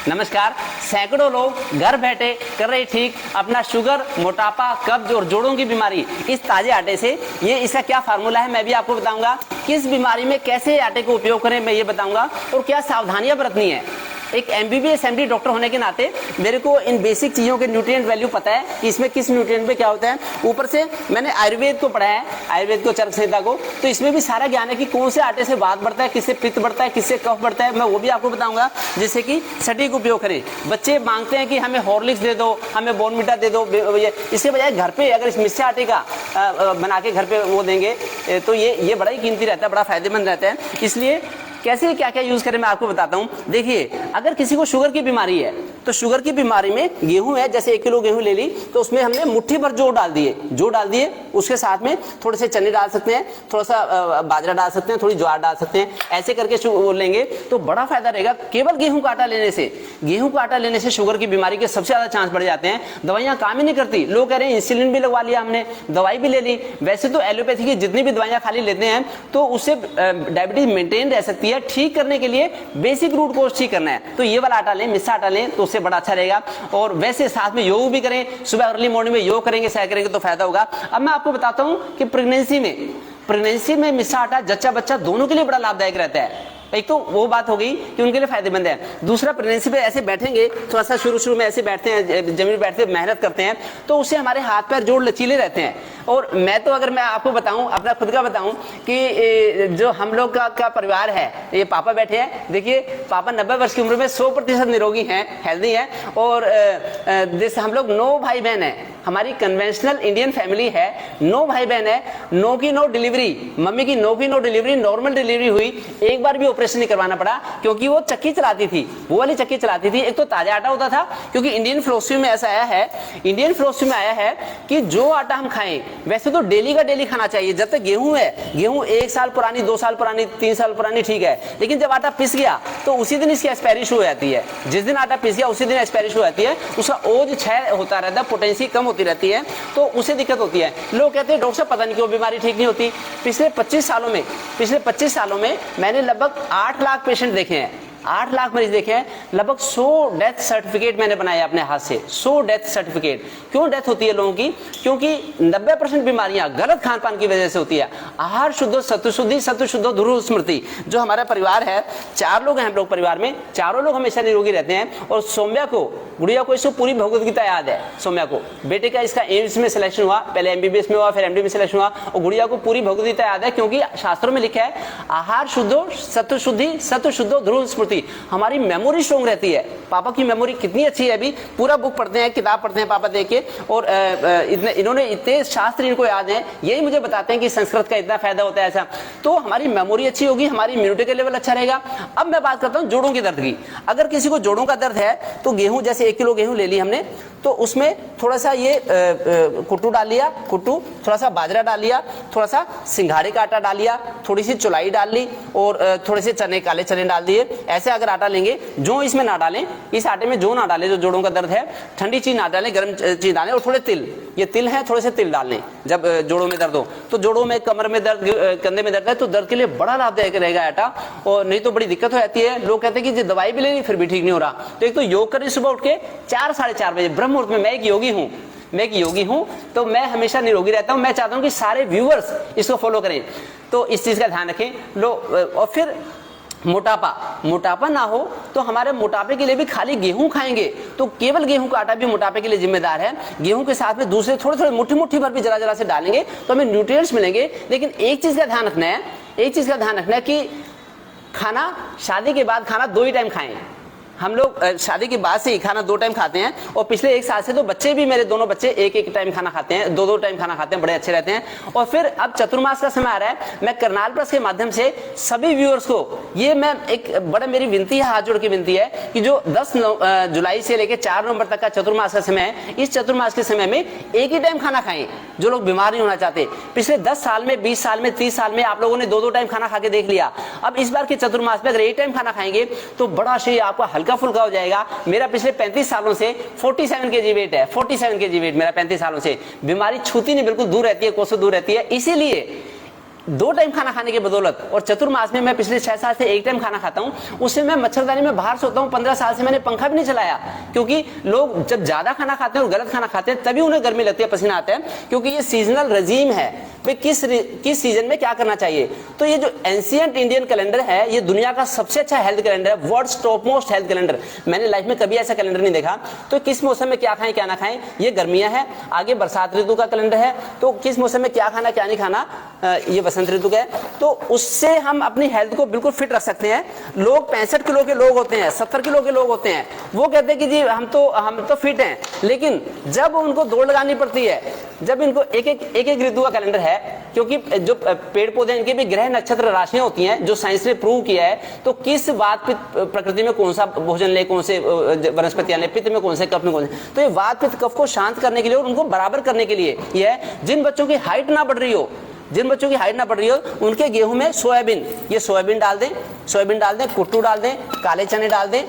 नमस्कार। सैकड़ों लोग घर बैठे कर रहे ठीक अपना शुगर, मोटापा, कब्ज और जोड़ों की बीमारी इस ताजे आटे से। ये इसका क्या फार्मूला है मैं भी आपको बताऊंगा। किस बीमारी में कैसे आटे को उपयोग करें मैं ये बताऊंगा और क्या सावधानियां बरतनी है। एक MBBS MD डॉक्टर होने के नाते मेरे को इन बेसिक चीज़ों के न्यूट्रिएंट वैल्यू पता है कि इसमें किस न्यूट्रिएंट पे क्या होता है। ऊपर से मैंने आयुर्वेद को पढ़ा है, आयुर्वेद को, चरक संहिता को, तो इसमें भी सारा ज्ञान है कि कौन से आटे से वात बढ़ता है, किससे पित्त बढ़ता है, किससे कफ बढ़ता है, मैं वो भी आपको बताऊंगा जिससे कि सटीक उपयोग करें। बच्चे मांगते हैं कि हमें हॉर्लिक्स दे दो, हमें बॉर्नविटा दे दो, इसके बजाय घर पे अगर इस मिस्से आटे का बना के घर पे वो देंगे तो ये बड़ा ही कीमती रहता है, बड़ा फायदेमंद रहता है। इसलिए कैसे क्या क्या यूज करें मैं आपको बताता हूं। देखिए, अगर किसी को शुगर की बीमारी है तो शुगर की बीमारी में गेहूं है, जैसे 1 किलो गेहूं ले ली तो उसमें हमने मुट्ठी भर जौ डाल दिए, उसके साथ में थोड़े से चने डाल सकते हैं, थोड़ा सा बाजरा डाल सकते हैं, थोड़ी ज्वार डाल सकते हैं। ऐसे करके लेंगे तो बड़ा फायदा रहेगा। केवल गेहूं का आटा लेने से शुगर की बीमारी के सबसे ज्यादा चांस बढ़ जाते हैं। दवाइयां काम ही नहीं करती। लोग कह रहे हैं इंसुलिन भी लगवा लिया हमने, दवाई भी ले ली। वैसे तो एलोपैथी की जितनी भी दवाइयां खाली लेते हैं तो उससे डायबिटीज मेंटेन रह सकती है। ठीक करने के लिए बेसिक रूट कोर्स ठीक करना है तो ये वाला आटा लें, मिस्सा आटा लें तो उससे बड़ा अच्छा रहेगा। और वैसे साथ में योग भी करें, सुबह अर्ली मॉर्निंग में योग करेंगे, सैर करेंगे तो फायदा होगा। अब मैं आपको बताता हूं कि प्रेगनेंसी में मिस्सा आटा जच्चा बच्चा दोनों के लिए बड़ा लाभदायक रहता है। एक तो वो बात हो गई कि उनके लिए फायदेमंद है। दूसरा, प्रेगनेंसी पे ऐसे बैठेंगे, थोड़ा सा शुरू में ऐसे बैठते हैं, जमीन पर बैठते मेहनत करते हैं तो उससे हमारे हाथ पैर जोड़ लचीले रहते हैं। और अगर मैं आपको बताऊं, अपना खुद का बताऊं कि जो हम लोग का परिवार है, ये पापा बैठे हैं, देखिए पापा 90 वर्ष की उम्र में 100% निरोगी हैं, हेल्दी हैं। और जैसे हम लोग 9 भाई बहन हैं, हमारी कन्वेंशनल इंडियन फैमिली है, 9 भाई बहन है, 9 की 9 डिलीवरी, मम्मी की 9 की 9 डिलीवरी, नॉर्मल डिलीवरी हुई। एक बार भी ऑपरेशन नहीं करवाना पड़ा क्योंकि वो चक्की चलाती थी, वो वाली चक्की चलाती थी। एक तो ताजा आटा होता था, क्योंकि इंडियन फिलॉसफी में ऐसा आया है कि जो आटा हम खाएं वैसे तो डेली का डेली खाना चाहिए। जब तक गेहूं है, गेहूं 1 साल पुरानी, 2 साल पुरानी, 3 साल पुरानी ठीक है, लेकिन जब आटा पिस गया तो उसी दिन इसकी एक्सपायरी शुरू हो जाती है। जिस दिन आटा पिस गया उसी दिन एक्सपायरी शुरू हो जाती है। उसका ओज क्षय होता रहता है, पोटेंसी कम होती रहती है, तो उसे दिक्कत होती है। लोग कहते हैं डॉक्टर साहब पता नहीं क्यों बीमारी ठीक नहीं होती। पिछले 25 सालों में मैंने लगभग 8 लाख पेशेंट देखे हैं, 8 लाख मरीज देखे हैं। लगभग 100 डेथ सर्टिफिकेट मैंने बनाए अपने हाथ से, 100 डेथ सर्टिफिकेट। क्यों डेथ होती है लोगों की? क्योंकि 90% बीमारियां गलत खान पान की वजह से होती है। आहार शुद्ध, सत्व शुद्ध, ध्रुव स्मृति। जो हमारा परिवार है, 4 लोग हैं हम लोग परिवार में, चारों लोग हमेशा निरोगी रहते हैं। और सौम्या को, गुड़िया को, इसको पूरी भगवद गीता याद है। सौम्या को, बेटे का इसका एम्स में सिलेक्शन हुआ, पहले MBBS में हुआ, फिर MD में सिलेक्शन हुआ, और गुड़िया को पूरी भगवद गीता याद है क्योंकि शास्त्रों में लिखा है आहार शुद्धो, सत्व शुद्धो, ध्रुव स्मृति। हमारी मेमोरी स्ट्रॉन्ग रहती है। पापा की मेमोरी कितनी अच्छी है, अभी पूरा बुक पढ़ते हैं, किताब पढ़ते हैं पापा देख के, और इन्होंने इतने शास्त्र इनको याद हैं, यही मुझे बताते हैं कि संस्कृत का इतना फायदा होता है। ऐसा तो हमारी मेमोरी अच्छी होगी, हमारी इम्यूनिटी का लेवल अच्छा रहेगा। अब मैं बात करता हूं जोड़ों के दर्द की। अगर किसी को जोड़ों का दर्द है तो गेहूं, जैसे 1 किलो गेहूं ले ली हमने, तो उसमें थोड़ा सा ये कुट्टू डाल लिया, थोड़ा सा बाजरा डाल लिया, थोड़ा सा सिंघाड़े का आटा डाल लिया, थोड़ी सी चुलाई डाल ली, और थोड़े से चने, काले चने डाल दिए। ऐसे अगर आटा लेंगे, जो इसमें ना डालें, इस आटे में जो ना डालें, जो जोड़ों का दर्द है, ठंडी चीज ना डालें, गर्म चीज डालें, और थोड़े तिल, ये तिल है, थोड़े से तिल डाल लें जब जोड़ों में दर्द हो। तो जोड़ों में, कमर में दर्द, कंधे में दर्द है तो दर्द के लिए बड़ा लाभदायक रहेगा आटा। और नहीं तो बड़ी दिक्कत हो जाती है। लोग कहते हैं कि दवाई भी ले ली फिर भी ठीक नहीं हो रहा, तो एक तो योग करें सुबह उठ के 4 साढ़े 4 बजे ब्रह्म मुहूर्त में। मैं एक योगी हूं तो मैं हमेशा निरोगी रहता हूं। मैं चाहता हूं कि सारे व्यूअर्स इसको फॉलो करें, तो इस चीज का ध्यान रखें। और फिर मोटापा ना हो तो हमारे मोटापे के लिए भी खाली गेहूं खाएंगे तो केवल गेहूं का आटा भी मोटापे के लिए जिम्मेदार है। गेहूं के साथ में दूसरे थोड़े मुट्ठी भर भी जरा से डालेंगे तो हमें न्यूट्रिएंट्स मिलेंगे। लेकिन एक चीज का ध्यान रखना है कि खाना, शादी के बाद खाना 2 ही टाइम खाएं। हम लोग शादी के बाद से ही खाना 2 टाइम खाते हैं, और पिछले 1 साल से तो बच्चे भी, मेरे दोनों बच्चे 1 टाइम खाना खाते हैं, 2 टाइम खाना खाते हैं, बड़े अच्छे रहते हैं। और फिर अब चतुर्मास का समय आ रहा है, मैं करनाल प्लस के माध्यम से सभी व्यूअर्स को ये मैं एक बड़ा मेरी विनती है, हाथ जोड़ की विनती है कि जो 10 जुलाई से लेकर 4 नवंबर तक का चतुर्मास का समय है, इस चतुर्मास के समय में 1 ही टाइम खाना खाएं। जो लोग बीमार नहीं होना चाहते, पिछले 10 साल में, 20 साल में, 30 साल में आप लोगों ने 2 टाइम खाना खा के देख लिया। अब इस बार के चतुर्मास में अगर 1 टाइम खाना खाएंगे तो बड़ा शरीर आपका हल्का फुल्का हो जाएगा। मेरा पिछले 35 सालों से 47 kg वेट है, 47 kg वेट मेरा 35 सालों से। बीमारी छूती नहीं, बिल्कुल दूर रहती है, कोसों दूर रहती है। इसीलिए 2 टाइम खाना खाने की बदौलत, और चतुर्मास में मैं पिछले 6 साल से 1 टाइम खाना खाता हूं, उससे मैं मच्छरदानी में बाहर सोता हूं। 15 साल से मैंने पंखा भी नहीं चलाया, क्योंकि लोग जब ज्यादा खाना खाते हैं और गलत खाना खाते हैं तभी उन्हें गर्मी लगती है, पसीना आता है, क्योंकि ये सीजनल रजीम है। भाई किस सीजन में क्या करना चाहिए। तो ये जो एंशिएंट इंडियन कैलेंडर है, ये दुनिया का सबसे अच्छा हेल्थ कैलेंडर है, world's top most health calendar. मैंने लाइफ में कभी ऐसा कैलेंडर नहीं देखा। तो किस मौसम में क्या खाएं क्या ना खाएं, ये गर्मियां है। आगे बरसात ऋतु का कैलेंडर है, तो किस मौसम में क्या खाना क्या नहीं खाना, ये वसंत ऋतु का है। तो उससे हम अपनी हेल्थ को बिल्कुल फिट रख सकते हैं। लोग 65 किलो के लोग होते हैं, 70 किलो के लोग होते हैं, वो कहते हैं कि जी हम तो फिट हैं, लेकिन जब उनको दौड़ लगानी पड़ती है, जब इनको एक ऋतु का कैलेंडर है, क्योंकि जो पेड़ पौधे इनके भी ग्रह नक्षत्र राशियां होती हैं जो साइंस ने प्रूव किया है। तो किस वात पित्त प्रकृति में कौन सा भोजन ले, कौन से वनस्पतियां ले, पित्त में कौन से, कफ में कौन से, तो ये वात पित्त कफ को शांत करने के लिए और उनको बराबर करने के लिए ये है। जिन बच्चों की हाइट ना बढ़ रही हो, उनके गेहूं में सोयाबीन डाल दें, कुट्टू डाल दें, काले चने डाल दें,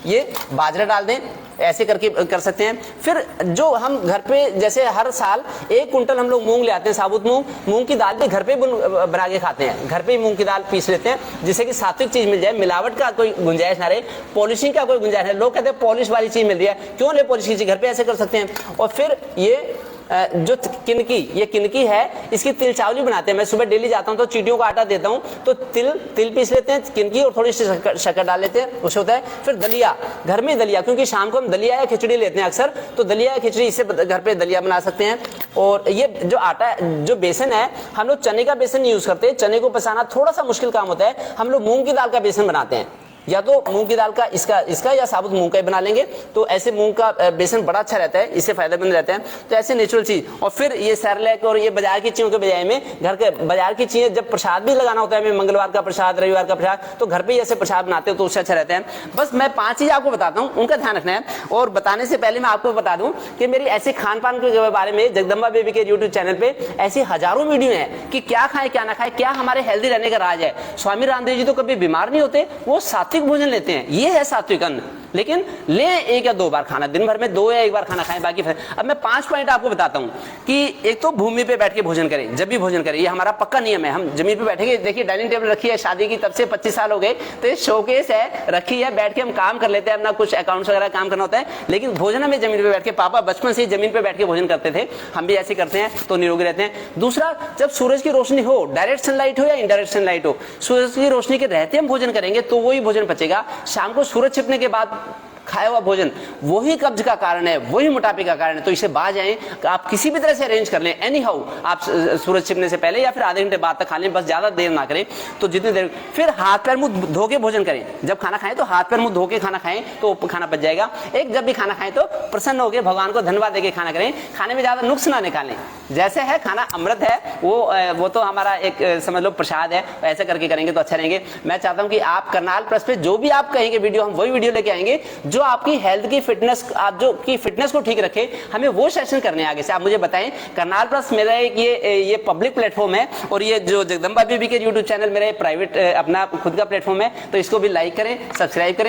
ये बाजरा डाल दें, ऐसे करके कर सकते हैं। फिर जो हम घर पे जैसे हर साल 1 कुंटल हम लोग मूंग ले आते हैं, साबुत मूंग की दाल भी घर पे बना के खाते हैं। घर पे ही मूंग की दाल पीस लेते हैं, जिससे कि सात्विक चीज मिल जाए, मिलावट का कोई गुंजाइश ना रहे, पॉलिशिंग का कोई गुंजाइश है। लोग कहते हैं पॉलिश वाली चीज मिल रही है, क्यों ले पॉलिश की चीज, घर पे ऐसे कर सकते हैं। और फिर ये जो किनकी है, इसकी तिल चावली बनाते हैं। मैं सुबह डेली जाता हूं तो चीटियों का आटा देता हूं, तो तिल पीस लेते हैं किनकी, और थोड़ी सी शक्कर डाल लेते हैं, उससे होता है। फिर दलिया, घर में दलिया, क्योंकि शाम को हम दलिया या खिचड़ी लेते हैं अक्सर, तो दलिया या खिचड़ी, इससे घर पे दलिया बना सकते हैं। और ये जो आटा, जो बेसन है, हम लोग चने का बेसन यूज करते हैं। चने को पिसाना थोड़ा सा मुश्किल काम होता है, हम लोग मूंग की दाल का बेसन बनाते हैं, या तो मूंग की दाल का इसका या साबुत मूंग का ही बना लेंगे। तो ऐसे मूंग का बेसन बड़ा अच्छा रहता है, इससे फायदेमंद रहता है। तो ऐसे नेचुरल चीज, और फिर ये सेरेलैक और ये बाजार की चीजों के बजाय में घर के बाजार की चीजें, जब प्रसाद भी लगाना होता है, मंगलवार का प्रसाद, रविवार का प्रसाद, तो घर पे ही ऐसे प्रसाद बनाते हो तो उससे अच्छा रहता है। बस मैं 5 चीज आपको बताता हूँ, उनका ध्यान रखना है। और बताने से पहले मैं आपको बता दूं कि मेरी ऐसे खान पान के बारे में जगदम्बा बेबी के यूट्यूब चैनल पे ऐसी हजारों वीडियो है कि क्या खाएं क्या ना खाएं, क्या हमारे हेल्दी रहने का राज है। स्वामी रामदेव जी तो कभी बीमार नहीं होते, वो सात्विक भोजन लेते हैं, ये है सात्विक अन्न। लेकिन ले 1 या 2 बार खाना, दिन भर में 2 या 1 बार खाना खाएं, बाकी अब मैं 5 पॉइंट आपको बताता हूं कि एक तो भूमि पे बैठ के भोजन करें, जब भी भोजन करें, ये हमारा पक्का नियम है। हम जमीन पे बैठेंगे, देखिए डाइनिंग टेबल रखी है, शादी की तब से 25 साल हो गए, तो ये शोकेस है, रखी है, बैठ के हम काम कर लेते हैं, अपना कुछ अकाउंट्स वगैरह काम करना होता है, लेकिन भोजन हमें जमीन पे बैठ के, पापा बचपन से जमीन पे बैठ के भोजन करते थे, हम भी ऐसे करते हैं, तो निरोगी रहते हैं। दूसरा, जब सूरज की रोशनी हो, डायरेक्ट सनलाइट हो या इनडायरेक्ट सनलाइट हो, सूरज की रोशनी के रहते हम भोजन करेंगे तो वही भोजन पचेगा। शाम को सूरज छिपने के बाद खाया हुआ भोजन वही कब्ज का कारण है, वही मोटापे का कारण है। तो इसे बाज जाएं, आप किसी भी तरह से अरेंज कर लें, एनी हाउ, आप सूरज छिपने से पहले या फिर आधे घंटे बाद तक खा लें, बस ज्यादा देर ना करें। तो जितनी देर, फिर हाथ पैर मुंह धो के भोजन करें। जब खाना खाएं तो हाथ पैर मुंह धो के खाना खाएं, तो खाना पच जाएगा। जब भी खाना खाएं तो प्रसन्न होकर भगवान को धन्यवाद देके खाना करें। खाने में ज्यादा नुक्स ना निकालें, जैसे है खाना अमृत है, वो तो हमारा एक समझ लो प्रसाद है, ऐसे करके करेंगे तो अच्छा रहेंगे। मैं चाहता हूं कि आप करनाल प्लस पे जो भी आप कहेंगे वीडियो, हम वही वीडियो लेके आएंगे जो आपकी हेल्थ की फिटनेस, आप जो की फिटनेस को ठीक रखे, हमें वो सेशन करने हैं। आगे से आप मुझे बताएं। करनाल प्लस मेरा एक ये पब्लिक प्लेटफॉर्म है, और ये जो जगदम्बा बेबी के यूट्यूब चैनल मेरा प्राइवेट अपना खुद का प्लेटफॉर्म है, तो इसको भी लाइक करें, सब्सक्राइब करें।